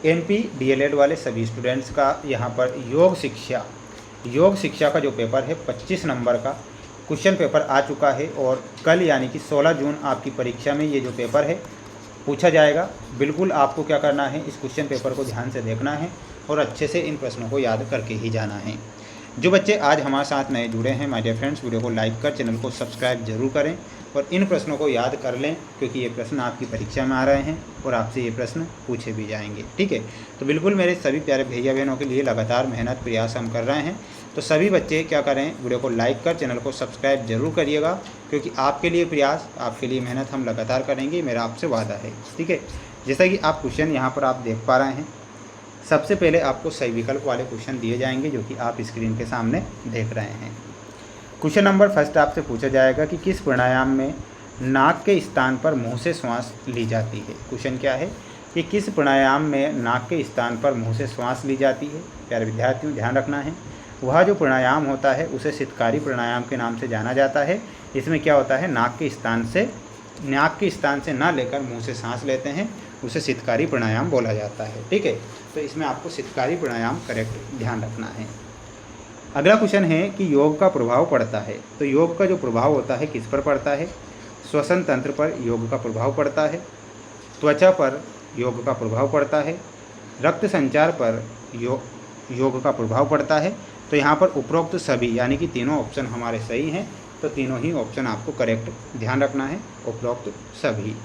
MP DElEd वाले सभी students का यहाँ पर योग शिक्षा का जो पेपर है 25 नंबर का क्वेश्चन पेपर आ चुका है और कल यानी कि 16 जून आपकी परीक्षा में ये जो पेपर है पूछा जाएगा। बिल्कुल आपको क्या करना है, इस क्वेश्चन पेपर को ध्यान से देखना है और अच्छे से इन प्रश्नों को याद करके ही जाना है। जो बच्चे आज हमारे साथ नए जुड़े हैं, माय डियर फ्रेंड्स, वीडियो को लाइक कर चैनल को सब्सक्राइब जरूर करें और इन प्रश्नों को याद कर लें, क्योंकि ये प्रश्न आपकी परीक्षा में आ रहे हैं और आपसे ये प्रश्न पूछे भी जाएंगे। ठीक है, तो बिल्कुल मेरे सभी प्यारे भैया बहनों के लिए लगातार मेहनत प्रयास हम कर रहे हैं। तो सभी बच्चे क्या करें, वीडियो को लाइक कर चैनल को सब्सक्राइब जरूर करिएगा, क्योंकि आपके लिए प्रयास, आपके लिए मेहनत हम लगातार करेंगे, मेरा आपसे वादा है। ठीक है, जैसा कि आप क्वेश्चन यहाँ पर आप देख पा रहे हैं, सबसे पहले आपको सही विकल्प वाले क्वेश्चन दिए जाएंगे जो कि आप स्क्रीन के सामने देख रहे हैं। क्वेश्चन नंबर फर्स्ट आपसे पूछा जाएगा कि किस प्राणायाम में नाक के स्थान पर मुंह से श्वास ली जाती है। क्वेश्चन क्या है कि किस प्राणायाम में नाक के स्थान पर मुंह से श्वास ली जाती है। प्यारे विद्यार्थियों, ध्यान रखना है, वह जो प्राणायाम होता है उसे शीतकारी प्राणायाम के नाम से जाना जाता है। इसमें क्या होता है, नाक के स्थान से ना लेकर मुंह से सांस लेते हैं, उसे शीतकारी प्राणायाम बोला जाता है। ठीक है, तो इसमें आपको शीतकारी प्राणायाम करेक्ट ध्यान रखना है। अगला क्वेश्चन है कि योग का प्रभाव पड़ता है। तो योग का जो प्रभाव होता है किस पर पड़ता है। श्वसन तंत्र पर योग का प्रभाव पड़ता है, त्वचा पर योग का प्रभाव पड़ता है, रक्त संचार पर योग का प्रभाव पड़ता है। तो यहाँ पर उपरोक्त सभी यानी कि तीनों ऑप्शन हमारे सही हैं, तो तीनों ही ऑप्शन आपको करेक्ट ध्यान रखना है, उपरोक्त सभी।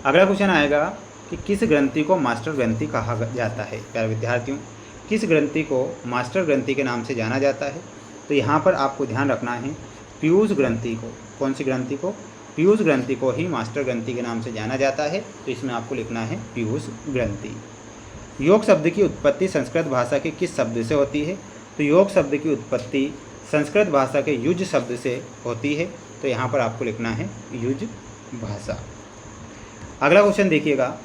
अगला क्वेश्चन आएगा कि किस ग्रंथि को मास्टर ग्रंथि कहा जाता है। प्यारे विद्यार्थियों, किस ग्रंथि को मास्टर ग्रंथि के नाम से जाना जाता है। तो यहाँ पर आपको ध्यान रखना है, पीयूष ग्रंथि को, कौन सी ग्रंथि को, पीयूष ग्रंथि को ही मास्टर ग्रंथि के नाम से जाना जाता है। तो इसमें आपको लिखना है पीयूष ग्रंथि। योग शब्द की उत्पत्ति संस्कृत भाषा के किस शब्द से होती है। तो योग शब्द की उत्पत्ति संस्कृत भाषा के युज शब्द से होती है। तो यहाँ पर आपको लिखना है युज भाषा। अगला क्वेश्चन देखिएगा,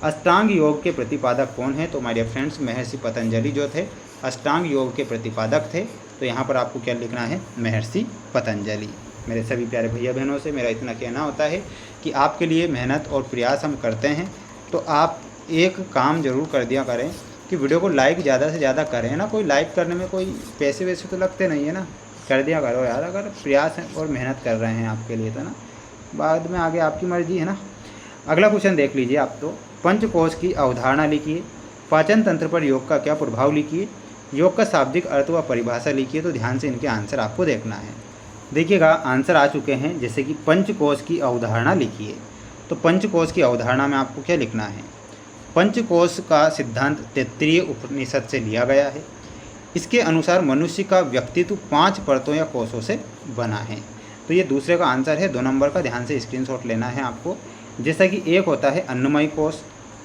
अष्टांग योग के प्रतिपादक कौन है। तो माय डियर फ्रेंड्स, महर्षि पतंजलि जो थे अष्टांग योग के प्रतिपादक थे। तो यहाँ पर आपको क्या लिखना है, महर्षि पतंजलि। मेरे सभी प्यारे भैया बहनों से मेरा इतना कहना होता है कि आपके लिए मेहनत और प्रयास हम करते हैं, तो आप एक काम जरूर कर दिया करें कि वीडियो को लाइक ज़्यादा से ज़्यादा करें ना। कोई लाइक करने में कोई पैसे वैसे तो लगते नहीं है ना, कर दिया करो यार। अगर प्रयास और मेहनत कर रहे हैं आपके लिए तो ना, बाद में आगे आपकी मर्जी है ना। अगला क्वेश्चन देख लीजिए आप, तो पंचकोश की अवधारणा लिखिए, पाचन तंत्र पर योग का क्या प्रभाव लिखिए, योग का शाब्दिक अर्थ व परिभाषा लिखिए। तो ध्यान से इनके आंसर आपको देखना है। देखिएगा आंसर आ चुके हैं, जैसे कि पंचकोश की अवधारणा लिखिए। तो पंचकोश की अवधारणा में आपको क्या लिखना है, पंचकोश का सिद्धांत तैत्तिरीय उपनिषद से लिया गया है। इसके अनुसार मनुष्य का व्यक्तित्व 5 परतों या कोशों से बना है। तो ये दूसरे का आंसर है, 2 नंबर का, ध्यान से स्क्रीनशॉट लेना है आपको। जैसा कि एक होता है अन्नमय कोश,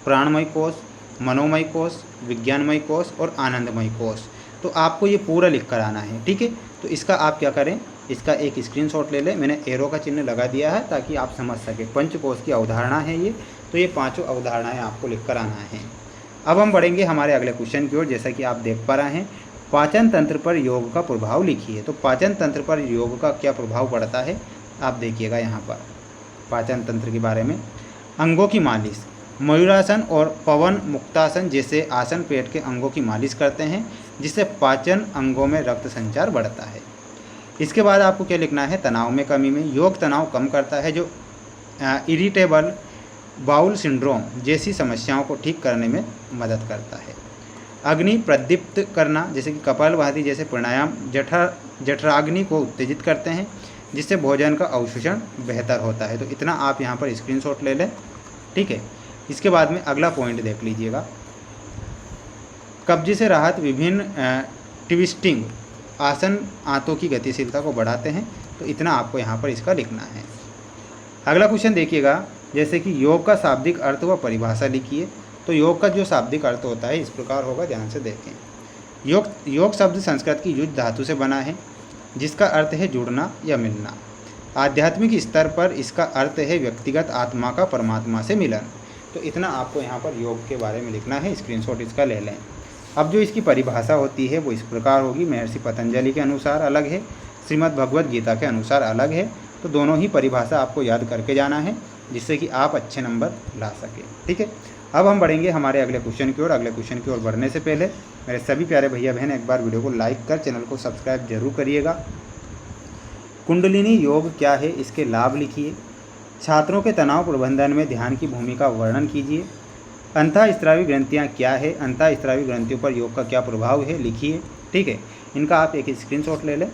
प्राणमय कोश, मनोमय कोश, विज्ञानमय कोश और आनंदमय कोश। तो आपको ये पूरा लिख कर आना है। ठीक है, तो इसका आप क्या करें, इसका एक स्क्रीनशॉट ले लें। मैंने एरो का चिन्ह लगा दिया है ताकि आप समझ सकें। पंचकोश की अवधारणा है ये, तो ये 5 अवधारणाएं आपको लिख कर आना है। अब हम बढ़ेंगे हमारे अगले क्वेश्चन की ओर। जैसा कि आप देख पा रहे हैं, पाचन तंत्र पर योग का प्रभाव लिखिए। तो पाचन तंत्र पर योग का क्या प्रभाव पड़ता है, आप देखिएगा यहाँ पर पाचन तंत्र के बारे में। अंगों की मालिश, मयूरासन और पवन मुक्तासन जैसे आसन पेट के अंगों की मालिश करते हैं, जिससे पाचन अंगों में रक्त संचार बढ़ता है। इसके बाद आपको क्या लिखना है, तनाव में कमी में योग तनाव कम करता है, जो इरिटेबल बाउल सिंड्रोम जैसी समस्याओं को ठीक करने में मदद करता है। अग्नि प्रदीप्त करना, जैसे कि कपालभाति जैसे प्राणायाम जठराग्नि को उत्तेजित करते हैं, जिससे भोजन का अवशोषण बेहतर होता है। तो इतना आप यहाँ पर स्क्रीनशॉट ले लें। ठीक है, इसके बाद में अगला पॉइंट देख लीजिएगा, कब्ज से राहत, विभिन्न ट्विस्टिंग आसन आंतों की गतिशीलता को बढ़ाते हैं। तो इतना आपको यहाँ पर इसका लिखना है। अगला क्वेश्चन देखिएगा, जैसे कि योग का शाब्दिक अर्थ व परिभाषा लिखिए। तो योग का जो शाब्दिक अर्थ होता है इस प्रकार होगा, ध्यान से देखें। योग शब्द संस्कृत की युज धातु से बना है, जिसका अर्थ है जुड़ना या मिलना। आध्यात्मिक स्तर पर इसका अर्थ है व्यक्तिगत आत्मा का परमात्मा से मिलन। तो इतना आपको यहाँ पर योग के बारे में लिखना है, स्क्रीनशॉट इसका ले लें। अब जो इसकी परिभाषा होती है वो इस प्रकार होगी, महर्षि पतंजलि के अनुसार अलग है, श्रीमद् भगवद गीता के अनुसार अलग है। तो दोनों ही परिभाषा आपको याद करके जाना है, जिससे कि आप अच्छे नंबर ला सकें। ठीक है, अब हम बढ़ेंगे हमारे अगले क्वेश्चन की ओर। अगले क्वेश्चन की ओर बढ़ने से पहले मेरे सभी प्यारे भैया बहन एक बार वीडियो को लाइक कर चैनल को सब्सक्राइब जरूर करिएगा। कुंडलिनी योग क्या है, इसके लाभ लिखिए। छात्रों के तनाव प्रबंधन में ध्यान की भूमिका वर्णन कीजिए। अंतःस्रावी ग्रंथियाँ क्या है, अंतःस्रावी ग्रंथियों पर योग का क्या प्रभाव है, लिखिए। ठीक है, इनका आप एक स्क्रीनशॉट ले लें।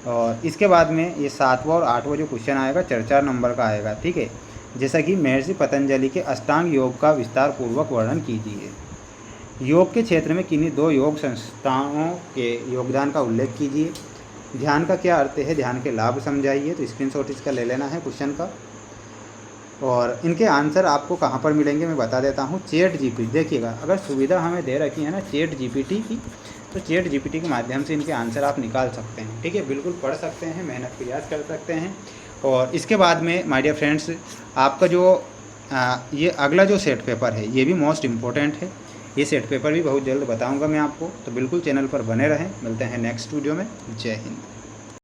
और इसके बाद में ये 7वां और 8वां जो क्वेश्चन आएगा 4 नंबर का आएगा। ठीक है, जैसा कि महर्षि पतंजलि के अष्टांग योग का विस्तार पूर्वक वर्णन कीजिए। योग के क्षेत्र में किन्हीं 2 योग संस्थाओं के योगदान का उल्लेख कीजिए। ध्यान का क्या अर्थ है, ध्यान के लाभ समझाइए। तो स्क्रीनशॉट इसका ले लेना है क्वेश्चन का। और इनके आंसर आपको कहाँ पर मिलेंगे मैं बता देता हूँ। चैट जीपीटी, देखिएगा अगर सुविधा हमें दे रखी है ना चैट जीपीटी की, तो चैट जीपीटी के माध्यम से इनके आंसर आप निकाल सकते हैं। ठीक है, बिल्कुल पढ़ सकते हैं, मेहनत प्रयास कर सकते हैं। और इसके बाद में माय डियर फ्रेंड्स, आपका जो ये अगला जो सेट पेपर है ये भी मोस्ट इम्पोर्टेंट है। ये सेट पेपर भी बहुत जल्द बताऊँगा मैं आपको, तो बिल्कुल चैनल पर बने रहें। मिलते हैं नेक्स्ट वीडियो में। जय हिंद।